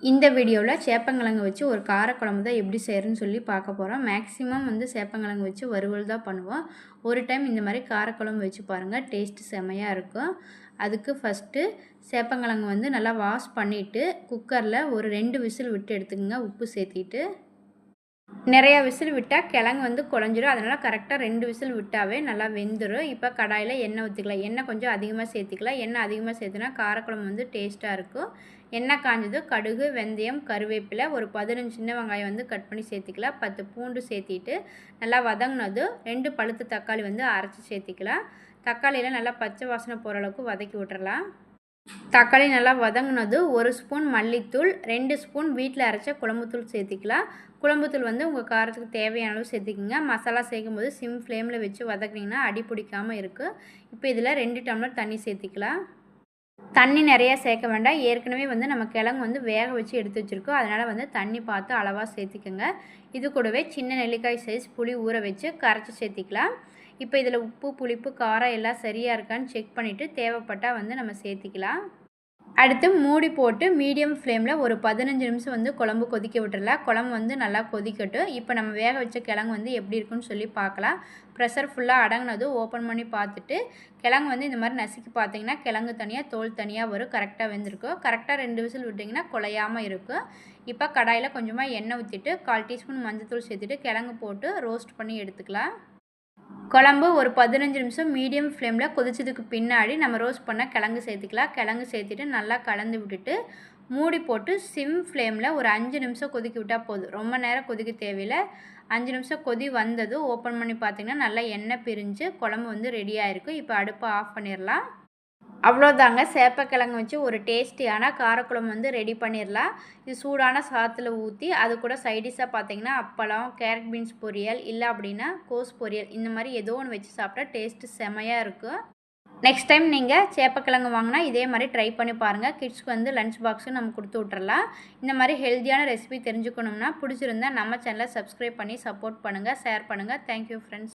இந்த வீடியோவில் சேப்பங்கிழங்கு வச்சு ஒரு காரக்குழம்பு தான் எப்படி செய்கிறதுன்னு சொல்லி பார்க்க போகிறோம். மேக்ஸிமம் வந்து சேப்பங்கிழங்கு வச்சு வறுவல் தான் பண்ணுவோம். ஒரு டைம் இந்த மாதிரி காரக்குழம்பு வச்சு பாருங்கள், டேஸ்ட்டு செமையாக இருக்கும். அதுக்கு ஃபஸ்ட்டு சேப்பங்கிழங்கு வந்து நல்லா வாஷ் பண்ணிவிட்டு குக்கரில் ஒரு 2 விசில் விட்டு எடுத்துக்கோங்க, உப்பு சேர்த்திட்டு. நிறையா விசில் விட்டால் கிழங்கு வந்து குழஞ்சிரும், அதனால் கரெக்டாக 2 விசில் விட்டாவே நல்லா வெந்துடும். இப்போ கடாயில் எண்ணெய் ஊற்றிக்கலாம். எண்ணெய் கொஞ்சம் அதிகமாக சேர்த்திக்கலாம். எண்ணெய் அதிகமாக சேர்த்துனா காரக்குழம்பு வந்து டேஸ்ட்டாக இருக்கும். எண்ணெய் காஞ்சது கடுகு, வெந்தயம், கருவேப்பிலை, ஒரு 15 சின்ன வெங்காயம் வந்து கட் பண்ணி சேர்த்திக்கலாம். 10 பூண்டு சேர்த்திட்டு நல்லா வதங்கினது 2 பழுத்த தக்காளி வந்து அரைச்சி சேர்த்திக்கலாம். தக்காளியில் நல்லா பச்சை வாசனை போகிற அளவுக்கு வதக்கி விட்டுறலாம். தக்காளி நல்லா வதங்கினது 1 ஸ்பூன் மல்லித்தூள், 2 ஸ்பூன் வீட்டில் அரைச்ச குழம்புத்தூள் சேர்த்திக்கலாம். குழம்புத்தூள் வந்து உங்கள் காரத்துக்கு தேவையான அளவு சேர்த்திக்கங்க. மசாலா சேர்க்கும்போது சிம் ஃப்ளேமில் வச்சு வதக்குனிங்கன்னா அடி பிடிக்காமல் இருக்குது. இப்போ இதில் 2 டம்ளர் தண்ணி சேர்த்திக்கலாம். தண்ணி நிறையா சேர்க்க வேண்டாம், ஏற்கனவே வந்து நம்ம கிழங்கு வந்து வேக வச்சு எடுத்து வச்சுருக்கோம். அதனால் வந்து தண்ணி பார்த்து அளவாக சேர்த்திக்கோங்க. இது கூடவே சின்ன நெல்லிக்காய் சைஸ் புளி ஊற வச்சு கரைச்சி சேர்த்திக்கலாம். இப்போ இதில் உப்பு, புளிப்பு, காரம் எல்லாம் சரியாக இருக்கான்னு செக் பண்ணிவிட்டு தேவைப்பட்டால் வந்து நம்ம சேர்த்திக்கலாம். அடுத்து மூடி போட்டு மீடியம் ஃப்ளேமில் ஒரு 15 நிமிஷம் வந்து குழம்பு கொதிக்க விட்டுறலாம். குழம்பு வந்து நல்லா கொதிக்கட்டும். இப்போ நம்ம வேக வச்ச கிழங்கு வந்து எப்படி இருக்குன்னு சொல்லி பார்க்கலாம். ப்ரெஷர் ஃபுல்லாக அடங்கினதும் ஓப்பன் பண்ணி பார்த்துட்டு கிழங்கு வந்து இந்த மாதிரி நசுக்கி பார்த்தீங்கன்னா கிழங்கு தனியாக தோல் தனியாக வரும். கரெக்டாக வெந்திருக்கும். கரெக்டாக 2 விசில் விட்டிங்கன்னா குலையாமல் இருக்கும். இப்போ கடாயில் கொஞ்சமாக எண்ணெய் ஊற்றிட்டு 1/4 டீஸ்பூன் மஞ்சள்தூள் சேர்த்துட்டு கிழங்கு போட்டு ரோஸ்ட் பண்ணி எடுத்துக்கலாம். குழம்பு ஒரு 15 நிமிஷம் மீடியம் ஃப்ளேமில் கொதிச்சதுக்கு பின்னாடி நம்ம ரோஸ்ட் பண்ண கிழங்கு சேர்த்துக்கலாம். கிழங்கு சேர்த்துட்டு நல்லா கலந்து விட்டுட்டு மூடி போட்டு சிம் ஃப்ளேமில் ஒரு 5 நிமிஷம் கொதிக்க விட்டால் போதும். ரொம்ப நேரம் கொதிக்க தேவையில்லை. 5 நிமிஷம் கொதி வந்ததும் ஓப்பன் பண்ணி பார்த்திங்கன்னா நல்லா எண்ணெய் பிரிஞ்சு குழம்பு வந்து ரெடியாக இருக்கும். இப்போ அடுப்பை ஆஃப் பண்ணிடலாம். அவ்வளோதாங்க, சேப்பக்கிழங்கு வச்சு ஒரு டேஸ்டியான காரக்குழம்பு வந்து ரெடி பண்ணிடலாம். இது சூடான சாதத்தில் ஊற்றி அது கூட சைடிஷாக பார்த்தீங்கன்னா அப்பளம், கேரட் பீன்ஸ் பொரியல், இல்லை அப்படின்னா கோஸ் பொரியல், இந்த மாதிரி ஏதோ ஒன்று வச்சு சாப்பிட்டா டேஸ்ட்டு செமையாக இருக்கும். நெக்ஸ்ட் டைம் நீங்கள் சேப்பக்கிழங்கு வாங்கினா இதே மாதிரி ட்ரை பண்ணி பாருங்கள். கிட்ஸ்க்கு வந்து லஞ்ச் பாக்ஸும் நம்ம கொடுத்து விட்றலாம். இந்த மாதிரி ஹெல்த்தியான ரெசிபி தெரிஞ்சுக்கணும்னா பிடிச்சிருந்தா நம்ம சேனலை சப்ஸ்கிரைப் பண்ணி சப்போர்ட் பண்ணுங்கள், ஷேர் பண்ணுங்கள். Thank you friends.